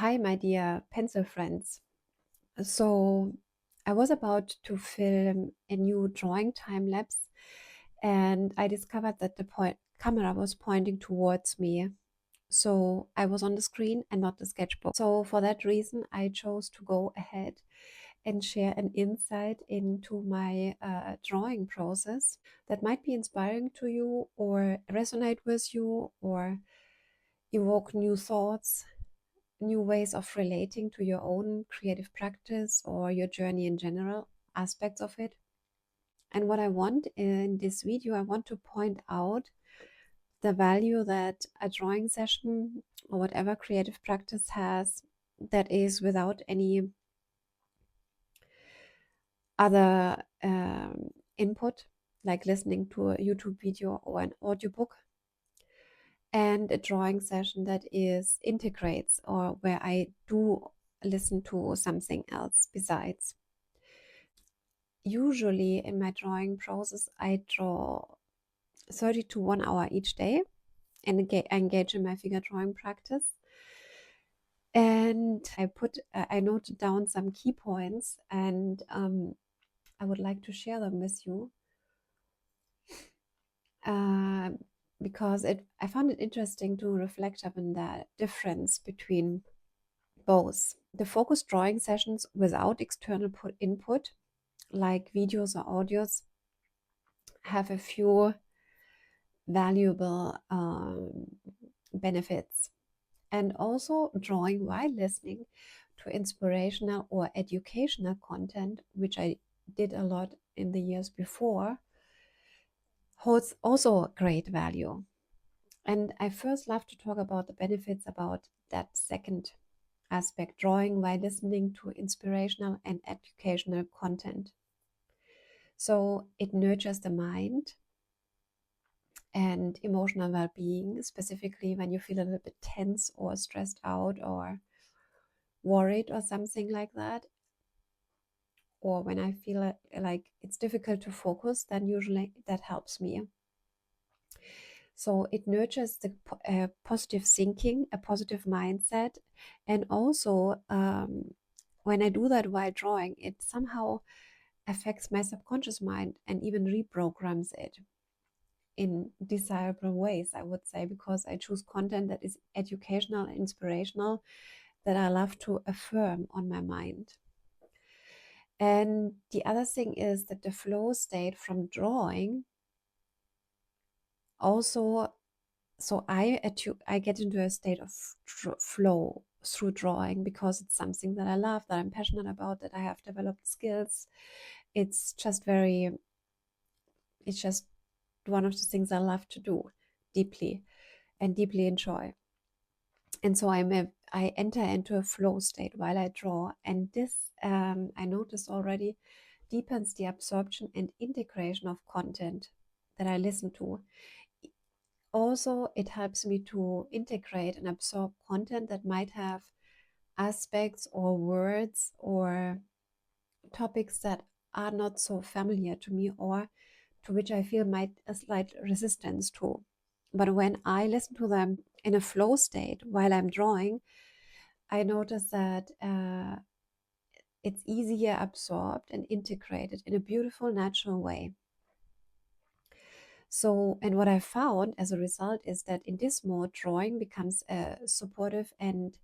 Hi, my dear pencil friends. So, I was about to film a new drawing time lapse, and I discovered that the camera was pointing towards me. So, I was on the screen and not the sketchbook. So, for that reason, I chose to go ahead and share an insight into my drawing process that might be inspiring to you, or resonate with you, or evoke new thoughts, new ways of relating to your own creative practice or your journey in general, aspects of it. And what I want in this video, I want to point out the value that a drawing session or whatever creative practice has that is without any other input, like listening to a YouTube video or an audiobook, and a drawing session that is integrates, or where I do listen to something else besides. Usually in my drawing process, I draw 30 to 1 hour each day and engage in my figure drawing practice. And I noted down some key points, and I would like to share them with you because I found it interesting to reflect upon the difference between both. The focused drawing sessions without external input, like videos or audios, have a few valuable benefits. And also, drawing while listening to inspirational or educational content, which I did a lot in the years before, holds also great value. And I first love to talk about the benefits about that second aspect, drawing while listening to inspirational and educational content. So it nurtures the mind and emotional well-being, specifically when you feel a little bit tense or stressed out or worried or something like that, or when I feel like it's difficult to focus, then usually that helps me. So it nurtures the positive thinking, a positive mindset, and also when I do that while drawing, it somehow affects my subconscious mind and even reprograms it in desirable ways, I would say, because I choose content that is educational and inspirational, that I love to affirm on my mind. And the other thing is that the flow state from drawing also, so I get into a state of flow through drawing because it's something that I love, that I'm passionate about, that I have developed skills. It's just one of the things I love to do deeply and deeply enjoy. And so I enter into a flow state while I draw, and this I noticed already deepens the absorption and integration of content that I listen to. Also, it helps me to integrate and absorb content that might have aspects or words or topics that are not so familiar to me, or to which I feel a slight resistance to. But when I listen to them in a flow state while I'm drawing, I notice that it's easier absorbed and integrated in a beautiful, natural way. So, and what I found as a result is that in this mode, drawing becomes a supportive and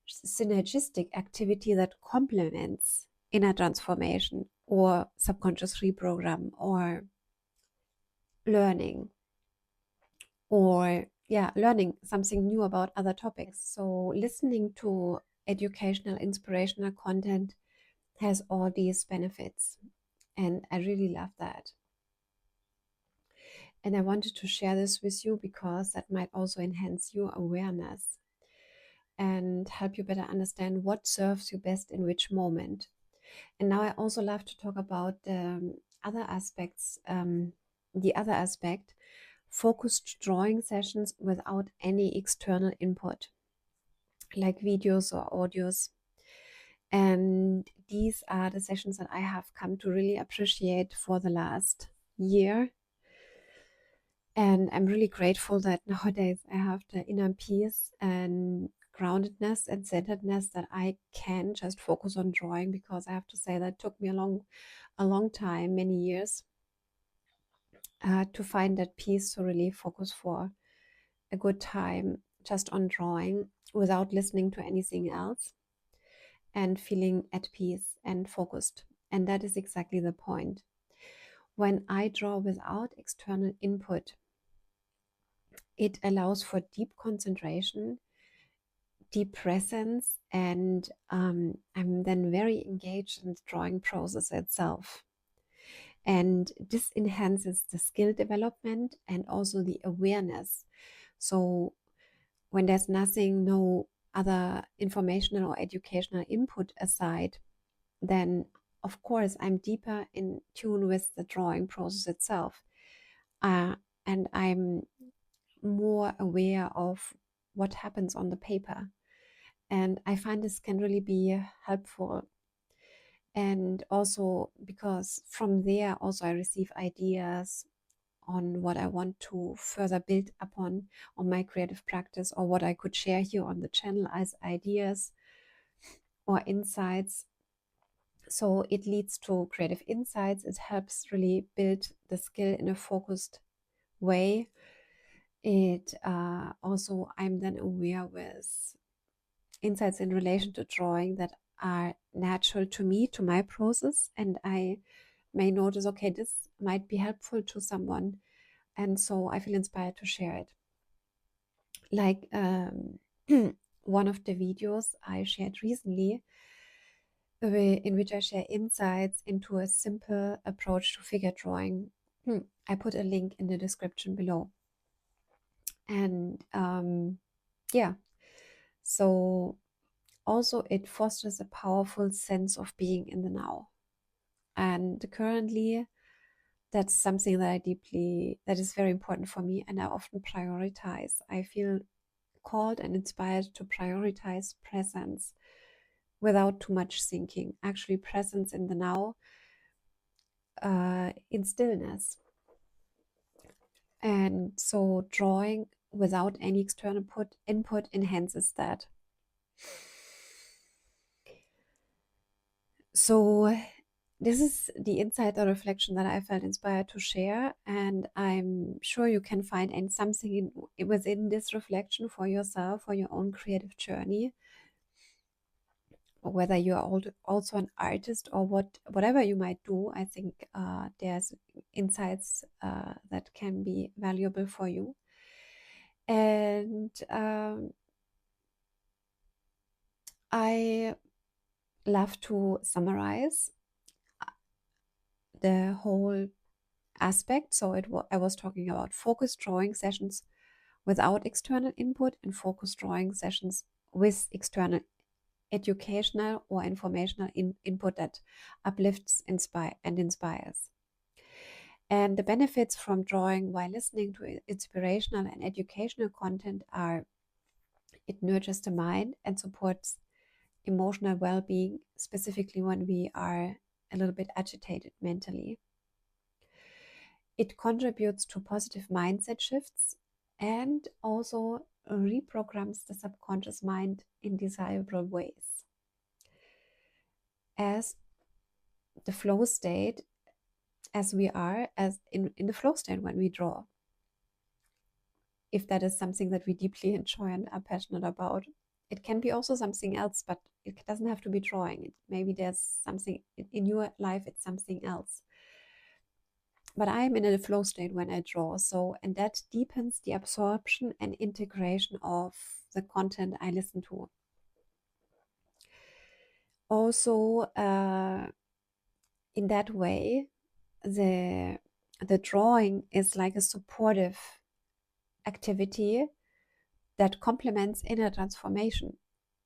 synergistic activity that complements inner transformation or subconscious reprogram or learning, or learning something new about other topics. So listening to educational, inspirational content has all these benefits, and I really love that. And I wanted to share this with you because that might also enhance your awareness and help you better understand what serves you best in which moment. And now I also love to talk about the other aspects, the other aspect, focused drawing sessions without any external input, like videos or audios. And these are the sessions that I have come to really appreciate for the last year. And I'm really grateful that nowadays I have the inner peace and groundedness and centeredness that I can just focus on drawing, because I have to say that took me a long time, many years, to find that peace to really focus for a good time just on drawing without listening to anything else and feeling at peace and focused. And that is exactly the point. When I draw without external input, it allows for deep concentration, deep presence, and I'm then very engaged in the drawing process itself. And this enhances the skill development and also the awareness. So when there's nothing, no other informational or educational input aside, then of course I'm deeper in tune with the drawing process itself. And I'm more aware of what happens on the paper. And I find this can really be helpful. And also because from there also I receive ideas on what I want to further build upon on my creative practice, or what I could share here on the channel as ideas or insights. So it leads to creative insights. It helps really build the skill in a focused way. It also, I'm then aware with insights in relation to drawing that are natural to me, to my process, and I may notice, okay, this might be helpful to someone, and so I feel inspired to share it. Like one of the videos I shared recently, in which I share insights into a simple approach to figure drawing. I put a link in the description below. And yeah, so also it fosters a powerful sense of being in the now. And currently, that's something that that is very important for me, and I often prioritize. I feel called and inspired to prioritize presence without too much thinking. Actually, presence in the now, in stillness. And so drawing without any external input enhances that. So this is the insight or reflection that I felt inspired to share, and I'm sure you can find something within this reflection for yourself, for your own creative journey, whether you are also an artist or whatever you might do. I think there's insights that can be valuable for you. And I love to summarize the whole aspect. So I was talking about focused drawing sessions without external input and focused drawing sessions with external educational or informational input that uplifts, inspires. And the benefits from drawing while listening to inspirational and educational content are: it nurtures the mind and supports emotional well-being, specifically when we are a little bit agitated mentally. It contributes to positive mindset shifts and also reprograms the subconscious mind in desirable ways. As the flow state, as we are as in the flow state when we draw, if that is something that we deeply enjoy and are passionate about. It can be also something else, but it doesn't have to be drawing. Maybe there's something in your life, it's something else. But I'm in a flow state when I draw. So, and that deepens the absorption and integration of the content I listen to. Also, in that way, the drawing is like a supportive activity that complements inner transformation.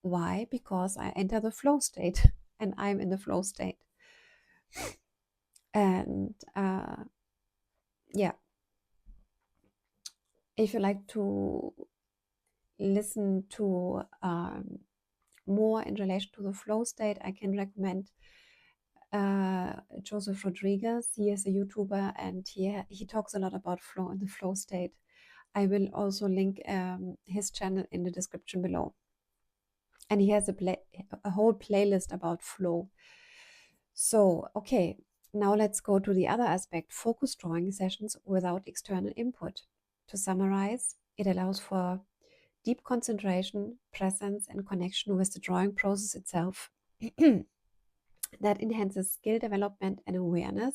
Why? Because I enter the flow state and I'm in the flow state. And yeah, if you like to listen to more in relation to the flow state, I can recommend Joseph Rodriguez. He is a YouTuber and he talks a lot about flow and the flow state. I will also link his channel in the description below. And he has a whole playlist about flow. So, okay, now let's go to the other aspect, focus drawing sessions without external input. To summarize, it allows for deep concentration, presence, and connection with the drawing process itself. That enhances skill development and awareness,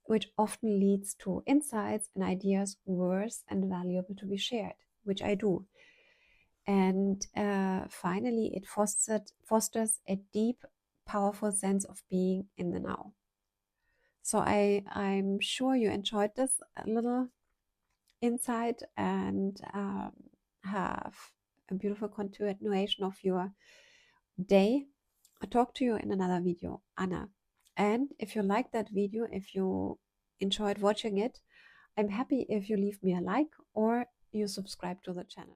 which often leads to insights and ideas worth and valuable to be shared, which I do. And finally, it fosters a deep, powerful sense of being in the now. So I'm sure you enjoyed this little insight and have a beautiful continuation of your day. I'll talk to you in another video, Anna. And if you like that video, if you enjoyed watching it, I'm happy if you leave me a like or you subscribe to the channel.